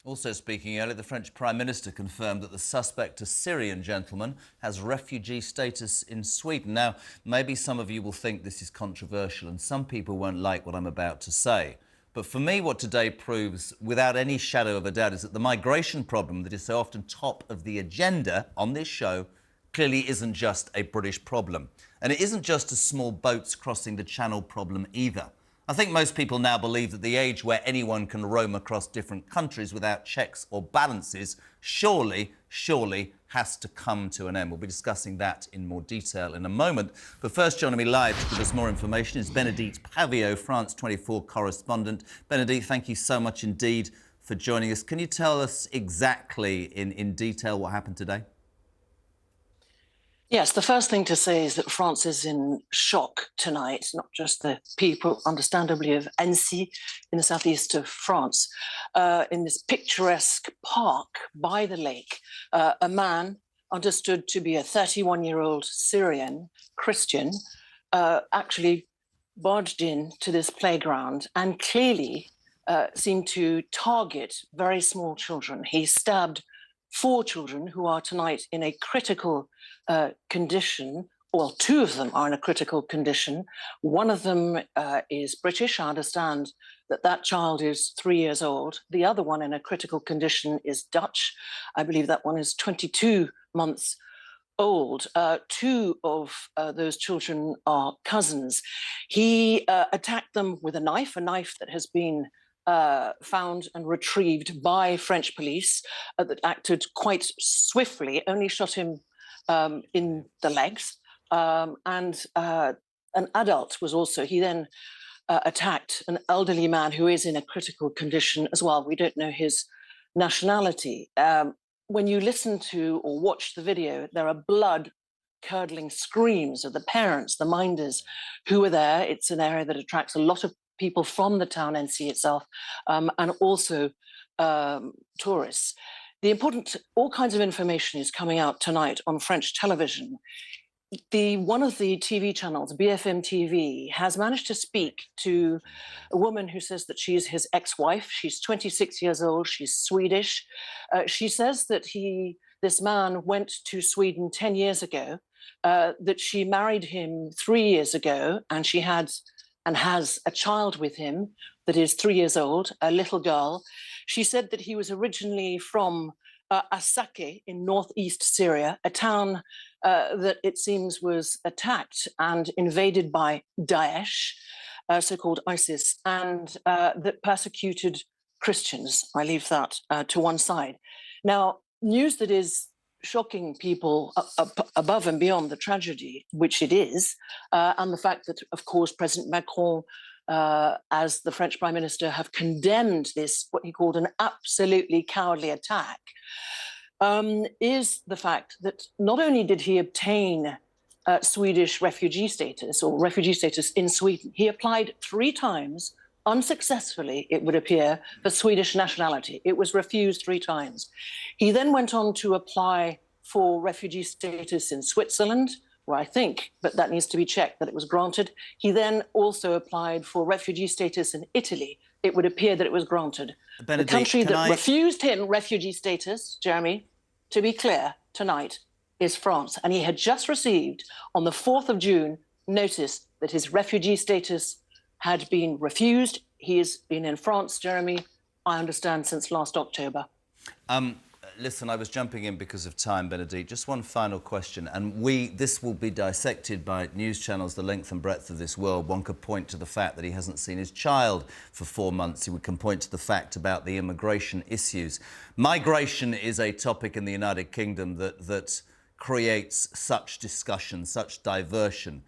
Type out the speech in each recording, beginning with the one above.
Also speaking earlier, the French Prime Minister confirmed that the suspect, a Syrian gentleman, has refugee status in Sweden. Now, maybe some of you will think this is controversial and some people won't like what I'm about to say. But for me, what today proves, without any shadow of a doubt, is that the migration problem that is so often top of the agenda on this show clearly isn't just a British problem. And it isn't just a small boats crossing the channel problem either. I think most people now believe that the age where anyone can roam across different countries without checks or balances surely has to come to an end. We'll be discussing that in more detail in a moment. But first, joining me live to give us more information is Bénédicte Paviot, France 24 correspondent. Bénédicte, thank you so much indeed for joining us. Can you tell us exactly in detail what happened today? Yes, the first thing to say is that France is in shock tonight, not just the people, understandably, of Annecy in the southeast of France. In this picturesque park by the lake, a man understood to be a 31-year-old Syrian Christian actually barged in to this playground and clearly seemed to target very small children. He stabbed 4 children who are tonight in a critical condition. Well, 2 of them are in a critical condition. One of them is British. I understand that that child is 3 years old. The other one in a critical condition is Dutch. I believe that one is 22 months old. 2 of those children are cousins. He attacked them with a knife that has been found and retrieved by French police that acted quite swiftly, only shot him in the legs. And an adult was also, he then attacked an elderly man who is in a critical condition as well. We don't know his nationality. When you listen to or watch the video, there are blood-curdling screams of the parents, the minders who were there. It's an area that attracts a lot of people from the town Annecy itself, and also tourists. All kinds of information is coming out tonight on French television. One of the TV channels, BFM TV, has managed to speak to a woman who says that she's his ex-wife. She's 26 years old. She's Swedish. She says that this man went to Sweden 10 years ago, that she married him 3 years ago, and she had and has a child with him that is 3 years old, a little girl. She said that he was originally from Annecy in northeast Syria, a town that it seems was attacked and invaded by Daesh, so-called ISIS, and that persecuted Christians. I leave that to one side. Now, news that is shocking people above and beyond the tragedy, which it is, and the fact that, of course, President Macron, as the French Prime Minister, have condemned this, what he called an absolutely cowardly attack, is the fact that not only did he obtain Swedish refugee status or refugee status in Sweden, he applied 3 times unsuccessfully, it would appear, for Swedish nationality. It was refused 3 times. He then went on to apply for refugee status in Switzerland, where I think, but that needs to be checked, that it was granted. He then also applied for refugee status in Italy. It would appear that it was granted. Bénédicte, the country that refused him refugee status, Jeremy, to be clear, tonight, is France. And he had just received, on the 4th of June, notice that his refugee status had been refused. He has been in France, Jeremy, I understand, since last October. Listen, I was jumping in because of time, Bénédicte. Just one final question, and this will be dissected by news channels the length and breadth of this world. One could point to the fact that he hasn't seen his child for 4 months. He can point to the fact about the immigration issues. Migration is a topic in the United Kingdom that creates such discussion, such diversion.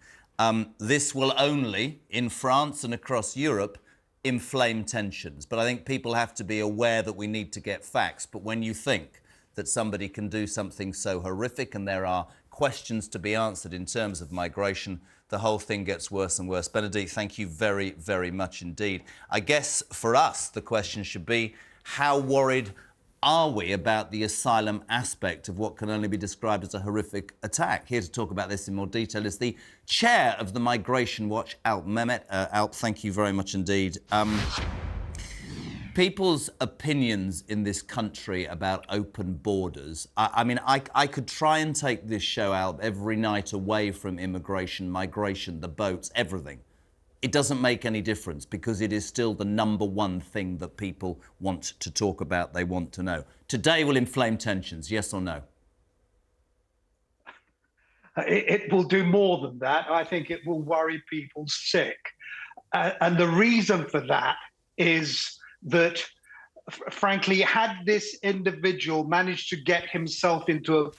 This will only, in France and across Europe, inflame tensions. But I think people have to be aware that we need to get facts. But when you think that somebody can do something so horrific and there are questions to be answered in terms of migration, the whole thing gets worse and worse. Bénédicte, thank you very, very much indeed. I guess for us, the question should be, how worried are we about the asylum aspect of what can only be described as a horrific attack? Here to talk about this in more detail is the chair of the Migration Watch, Alp Mehmet. Alp, thank you very much indeed. people's opinions in this country about open borders, I mean, I could try and take this show out every night away from immigration, migration, the boats, everything. It doesn't make any difference because it is still the #1 thing that people want to talk about, they want to know. Today will inflame tensions, yes or no? It will do more than that. I think it will worry people sick. And the reason for that is that, frankly, had this individual managed to get himself into a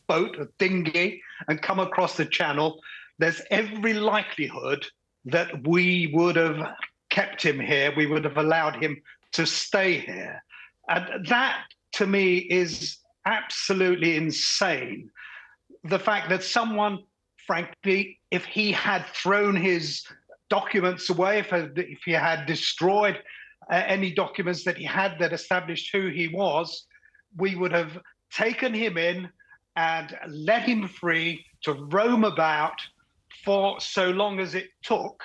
boat, a dinghy, and come across the channel, there's every likelihood that we would have kept him here, we would have allowed him to stay here. And that, to me, is absolutely insane. The fact that someone, frankly, if he had thrown his documents away, if he had destroyed any documents that he had that established who he was, we would have taken him in and let him free to roam about for so long as it took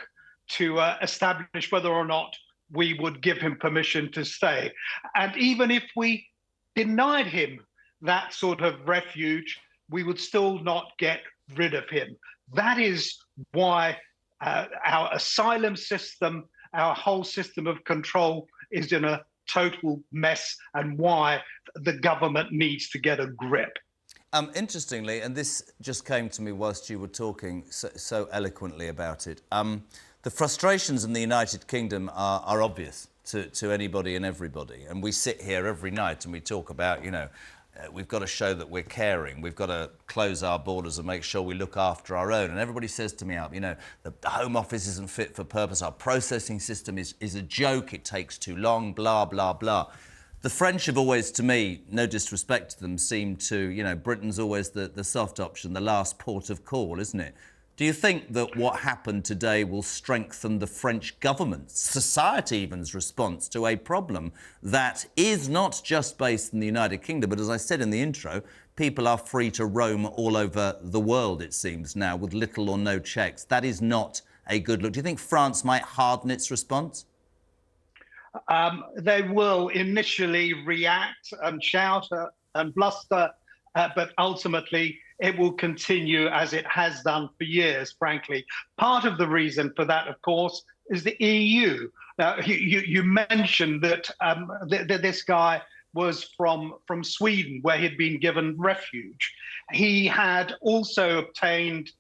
to establish whether or not we would give him permission to stay. And even if we denied him that sort of refuge, we would still not get rid of him. That is why our asylum system, our whole system of control is in a total mess, and why the government needs to get a grip. Interestingly, and this just came to me whilst you were talking so eloquently about it, the frustrations in the United Kingdom are obvious to anybody and everybody. And we sit here every night and we talk about, you know, we've got to show that we're caring. We've got to close our borders and make sure we look after our own. And everybody says to me, you know, the Home Office isn't fit for purpose. Our processing system is a joke. It takes too long, blah, blah, blah. The French have always, to me, no disrespect to them, seemed to, you know, Britain's always the soft option, the last port of call, isn't it? Do you think that what happened today will strengthen the French government's, society even's response to a problem that is not just based in the United Kingdom, but as I said in the intro, people are free to roam all over the world, it seems now, with little or no checks. That is not a good look. Do you think France might harden its response? They will initially react and shout and bluster, but ultimately it will continue as it has done for years, frankly. Part of the reason for that, of course, is the EU. Now, you mentioned that this guy was from Sweden, where he'd been given refuge. He had also obtained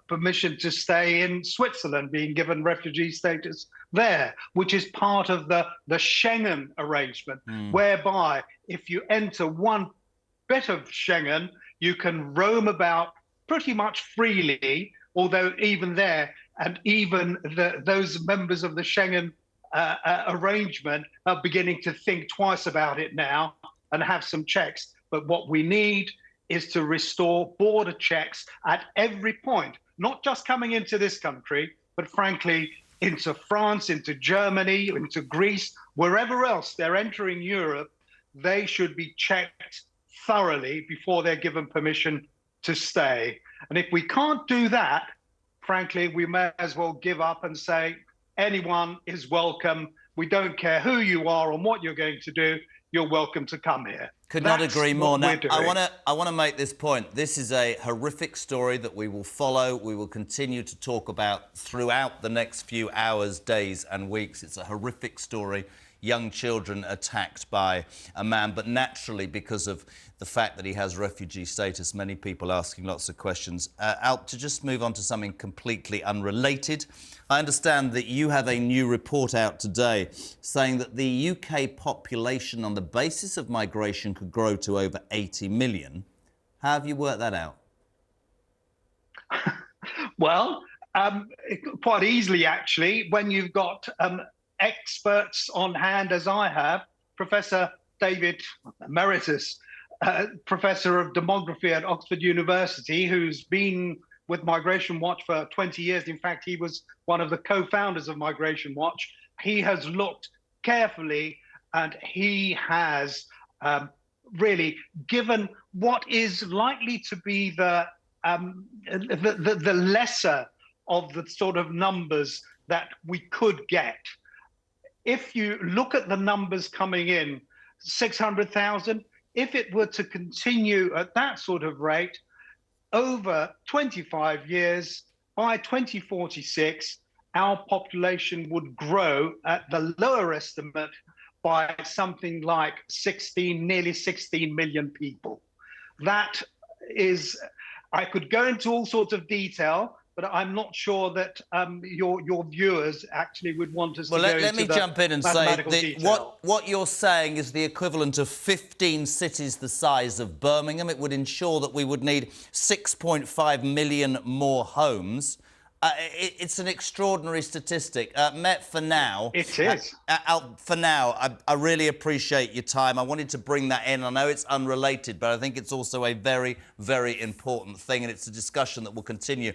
permission to stay in Switzerland, being given refugee status there, which is part of the Schengen arrangement, whereby if you enter one bit of Schengen, you can roam about pretty much freely, although even there, and even those members of the Schengen arrangement are beginning to think twice about it now and have some checks. But what we need is to restore border checks at every point, not just coming into this country, but frankly, into France, into Germany, into Greece, wherever else they're entering Europe, they should be checked thoroughly before they're given permission to stay. And if we can't do that, frankly, we may as well give up and say, anyone is welcome. We don't care who you are and what you're going to do. You're welcome to come here. Could not agree more. Now, I want to make this point. This is a horrific story that we will follow. We will continue to talk about throughout the next few hours, days and weeks. It's a horrific story. Young children attacked by a man, but naturally, because of the fact that he has refugee status, many people asking lots of questions. Alp, to just move on to something completely unrelated, I understand that you have a new report out today saying that the UK population on the basis of migration could grow to over 80 million. How have you worked that out? Well, quite easily, actually, when you've got experts on hand, as I have, Professor David Emeritus, Professor of Demography at Oxford University, who's been with Migration Watch for 20 years. In fact, he was one of the co-founders of Migration Watch. He has looked carefully and he has really given what is likely to be the lesser of the sort of numbers that we could get. if you look at the numbers coming in, 600,000, if it were to continue at that sort of rate over 25 years, by 2046, our population would grow at the lower estimate by something like nearly 16 million people. That is, I could go into all sorts of detail, but I'm not sure that your viewers actually would want us to go let into me the jump in and say mathematical that detail. what you're saying is the equivalent of 15 cities the size of Birmingham. It would ensure that we would need 6.5 million more homes. It's an extraordinary statistic. Met, for now... It is. For now, I really appreciate your time. I wanted to bring that in. I know it's unrelated, but I think it's also a very, very important thing, and it's a discussion that will continue.